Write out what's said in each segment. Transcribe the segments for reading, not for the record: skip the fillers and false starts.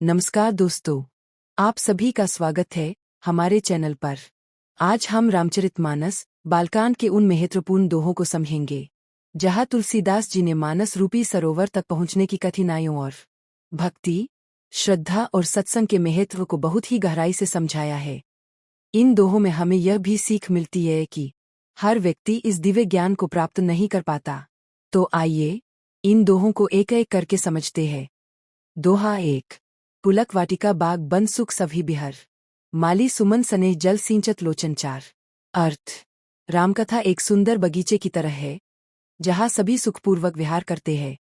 नमस्कार दोस्तों, आप सभी का स्वागत है हमारे चैनल पर। आज हम रामचरितमानस बालकांड के उन महत्वपूर्ण दोहों को समझेंगे जहां तुलसीदास जी ने मानस रूपी सरोवर तक पहुंचने की कठिनाइयों और भक्ति, श्रद्धा और सत्संग के महत्व को बहुत ही गहराई से समझाया है। इन दोहों में हमें यह भी सीख मिलती है कि हर व्यक्ति इस दिव्य ज्ञान को प्राप्त नहीं कर पाता। तो आइए इन दोहों को एक एक करके समझते हैं। दोहा 1। पुलक वाटिका बाग बन सुख सभी बिहर, माली सुमन स्नेह जल सिंचत लोचन चार। अर्थ: रामकथा एक सुंदर बगीचे की तरह है जहाँ सभी सुखपूर्वक विहार करते हैं।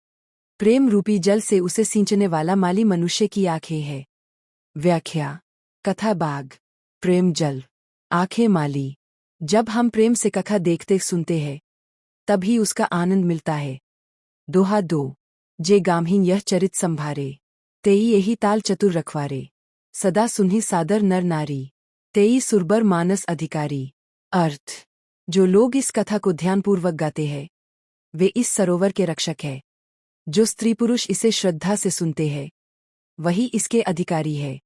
प्रेम रूपी जल से उसे सींचने वाला माली मनुष्य की आंखें है। व्याख्या: कथा बाग, प्रेम जल, आंखें माली। जब हम प्रेम से कथा देखते सुनते हैं तभी उसका आनंद मिलता है। दोहा 2। जे गामहीन यह चरित संभारे, तेई यही ताल चतुर रखवारे, सदा सुनहि सादर नर नारी, तेई सुरबर मानस अधिकारी। अर्थ: जो लोग इस कथा को ध्यानपूर्वक गाते हैं वे इस सरोवर के रक्षक हैं। जो स्त्री पुरुष इसे श्रद्धा से सुनते हैं वही इसके अधिकारी है।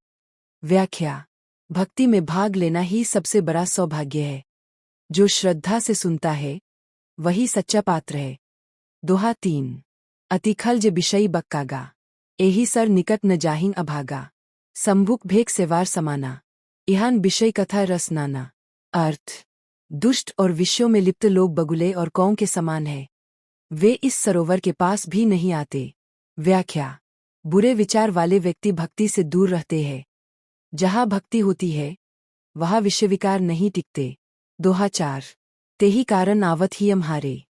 व्याख्या: भक्ति में भाग लेना ही सबसे बड़ा सौभाग्य है। जो श्रद्धा से सुनता है वही सच्चा पात्र है। दोहा 3। अतिखल जे बिषयी बक्कागा, एही सर निकट न जाहिं अभागा, संभुक भेक सेवार समाना, इहान विषय कथा रस नाना। अर्थ: दुष्ट और विषयों में लिप्त लोग बगुले और कौओं के समान हैं। वे इस सरोवर के पास भी नहीं आते। व्याख्या: बुरे विचार वाले व्यक्ति भक्ति से दूर रहते हैं। जहाँ भक्ति होती है वहाँ विषयविकार नहीं टिकते। दोहा 4। तेही कारण आवत ही हारे,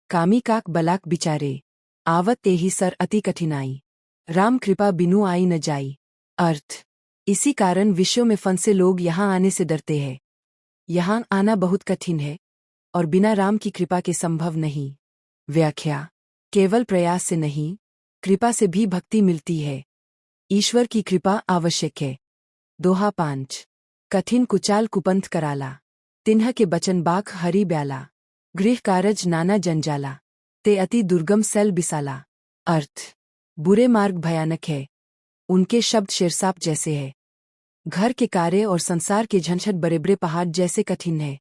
कामी काक बलाक बिचारे, आवत तेही सर अति कठिनाई, राम कृपा बिनु आई न जाई। अर्थ: इसी कारण विषयों में फंसे लोग यहाँ आने से डरते हैं। यहाँ आना बहुत कठिन है और बिना राम की कृपा के संभव नहीं। व्याख्या: केवल प्रयास से नहीं, कृपा से भी भक्ति मिलती है। ईश्वर की कृपा आवश्यक है। दोहा 5। कठिन कुचाल कुपंथ कराला, तिन्ह के बचन बाख हरि ब्याला, गृह कारज नाना जंजाला, ते अति दुर्गम सैल बिसाला। अर्थ: बुरे मार्ग भयानक है, उनके शब्द शेरसाप जैसे है। घर के कार्य और संसार के झंझट बड़े बड़े पहाड़ जैसे कठिन है।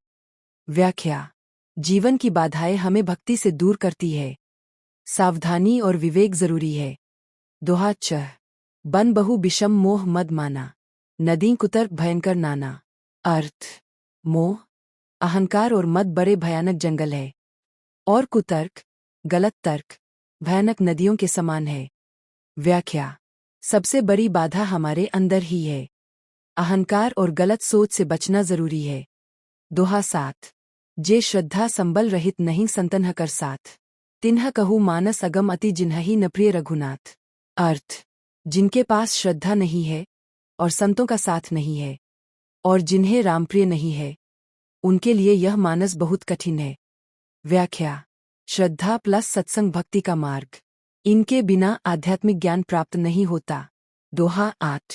व्याख्या: जीवन की बाधाएं हमें भक्ति से दूर करती है। सावधानी और विवेक जरूरी है। दोहा 6। बन बहु विषम मोह मद माना, नदी कुतर्क भयंकर नाना। अर्थ: मोह, अहंकार और मद बड़े भयानक जंगल है और कुतर्क, गलत तर्क, भयानक नदियों के समान है। व्याख्या: सबसे बड़ी बाधा हमारे अंदर ही है। अहंकार और गलत सोच से बचना जरूरी है। दोहा 7। जे श्रद्धा संबल रहित नहीं संतन कर साथ, तिन्ह कहू मानस अगम अति जिन्हि न प्रिय रघुनाथ। अर्थ: जिनके पास श्रद्धा नहीं है और संतों का साथ नहीं है और जिन्हें रामप्रिय नहीं है उनके लिए यह मानस बहुत कठिन है। व्याख्या: श्रद्धा प्लस सत्संग भक्ति का मार्ग। इनके बिना आध्यात्मिक ज्ञान प्राप्त नहीं होता। दोहा 8।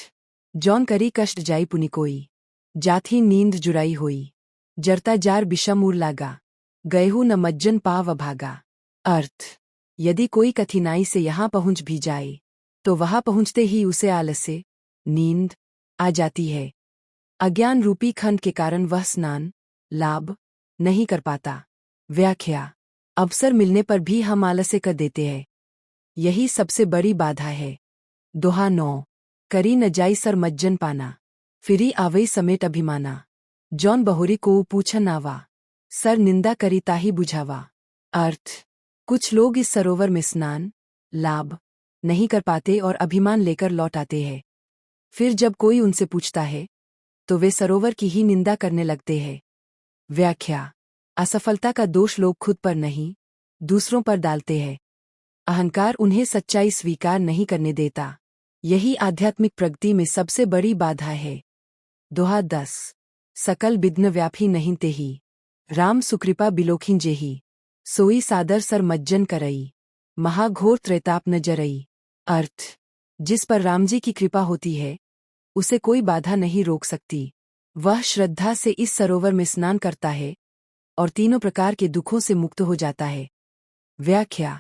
जौन करी कष्ट जाई पुनि कोई, जाथी नींद जुराई होई, जरता जार बिषम उर लागा, गयहु न मज्जन पाव भागा। अर्थ: यदि कोई कठिनाई से यहाँ पहुँच भी जाए तो वहाँ पहुँचते ही उसे आलस्य, नींद आ जाती है। अज्ञान रूपी खंड के कारण वह स्नान, लाभ नहीं कर पाता। व्याख्या: अवसर मिलने पर भी हम आलस्य कर देते हैं, यही सबसे बड़ी बाधा है। दोहा 9। करी न जाई सर मज्जन पाना, फिरी आवई समेट अभिमाना, जौन बहुरी को पूछन आवा, सर निंदा करी ताही बुझावा। अर्थ: कुछ लोग इस सरोवर में स्नान, लाभ नहीं कर पाते और अभिमान लेकर लौट आते हैं। फिर जब कोई उनसे पूछता है तो वे सरोवर की ही निंदा करने लगते हैं। व्याख्या: असफलता का दोष लोग खुद पर नहीं, दूसरों पर डालते हैं। अहंकार उन्हें सच्चाई स्वीकार नहीं करने देता। यही आध्यात्मिक प्रगति में सबसे बड़ी बाधा है। दोहा 10। सकल विघ्न व्यापी नहीं तेही, राम सुकृपा बिलोखिन जेही, सोई सादर सर मज्जन करई, महाघोर त्रेताप न जरई। अर्थ: जिस पर राम जी की कृपा होती है उसे कोई बाधा नहीं रोक सकती। वह श्रद्धा से इस सरोवर में स्नान करता है और तीनों प्रकार के दुखों से मुक्त हो जाता है। व्याख्या: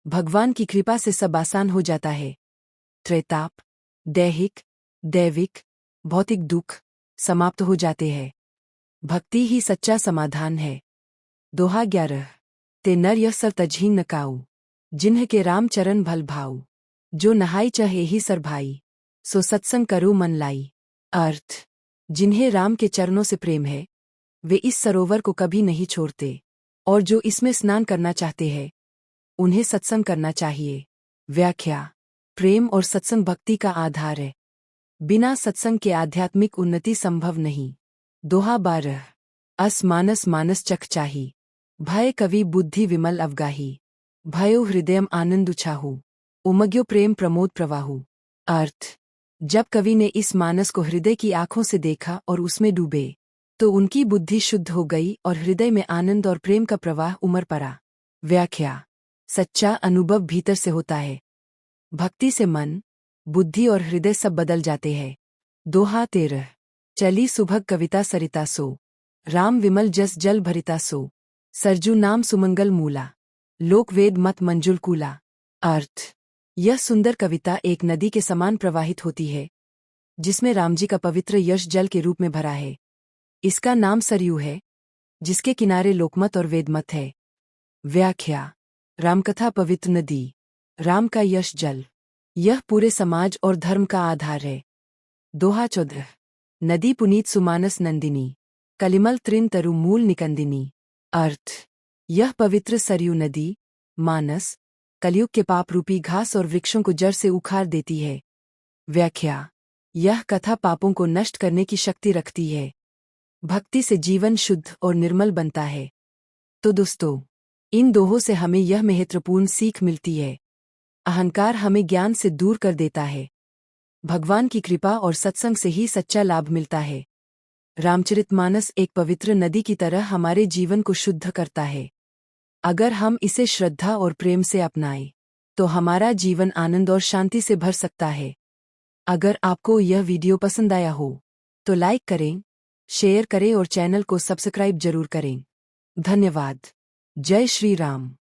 भगवान की कृपा से सब आसान हो जाता है। त्रेताप, दैहिक, दैविक, भौतिक दुख समाप्त हो जाते हैं। भक्ति ही सच्चा समाधान है। दोहा 11। ते नर यह सर तजही न काऊ, जिन्ह के राम चरण भल भाऊ। जो नहाई चहे ही सर भाई, सो सत्संग करो मन लाई। अर्थ, जिन्हें राम के चरणों से प्रेम है, वे इस सरोवर को कभी नहीं छोड़ते, और जो इसमें स्नान करना चाहते हैं, उन्हें सत्संग करना चाहिए। व्याख्या, प्रेम और सत्संग भक्ति का आधार है। बिना सत्संग के आध्यात्मिक उन्नति संभव नहीं। दोहा 12। अस मानस मानस चख चाही, भय कवि बुद्धि विमल अवगाही। भयो हृदयम आनंद उछाहू, उमग्यो प्रेम प्रमोद प्रवाहू। अर्थ, जब कवि ने इस मानस को हृदय की आंखों से देखा और उसमें डूबे, तो उनकी बुद्धि शुद्ध हो गई और हृदय में आनंद और प्रेम का प्रवाह उमड़ पड़ा। व्याख्या, सच्चा अनुभव भीतर से होता है। भक्ति से मन, बुद्धि और हृदय सब बदल जाते हैं। दोहा 13। चली सुभग कविता सरिता सो, राम विमल जस जल भरिता सो। सरजू नाम सुमंगल मूला, लोक वेद मत मंजुल कूला। अर्थ, यह सुंदर कविता एक नदी के समान प्रवाहित होती है, जिसमें रामजी का पवित्र यश जल के रूप में भरा है। इसका नाम सरयू है, जिसके किनारे लोकमत और वेदमत है। व्याख्या, रामकथा पवित्र नदी, राम का यश जल, यह पूरे समाज और धर्म का आधार है। दोहा 14। नदी पुनीत सुमानस नंदिनी, कलिमल त्रिन तरु मूल निकंदिनी। अर्थ, यह पवित्र सरयू नदी, मानस, कलयुग के पाप रूपी घास और वृक्षों को जड़ से उखाड़ देती है। व्याख्या, यह कथा पापों को नष्ट करने की शक्ति रखती है। भक्ति से जीवन शुद्ध और निर्मल बनता है। तो दोस्तों, इन दोहों से हमें यह महत्वपूर्ण सीख मिलती है। अहंकार हमें ज्ञान से दूर कर देता है। भगवान की कृपा और सत्संग से ही सच्चा लाभ मिलता है। रामचरितमानस एक पवित्र नदी की तरह हमारे जीवन को शुद्ध करता है। अगर हम इसे श्रद्धा और प्रेम से अपनाएं, तो हमारा जीवन आनंद और शांति से भर सकता है। अगर आपको यह वीडियो पसंद आया हो, तो लाइक करें, शेयर करें और चैनल को सब्सक्राइब जरूर करें। धन्यवाद। जय श्री राम।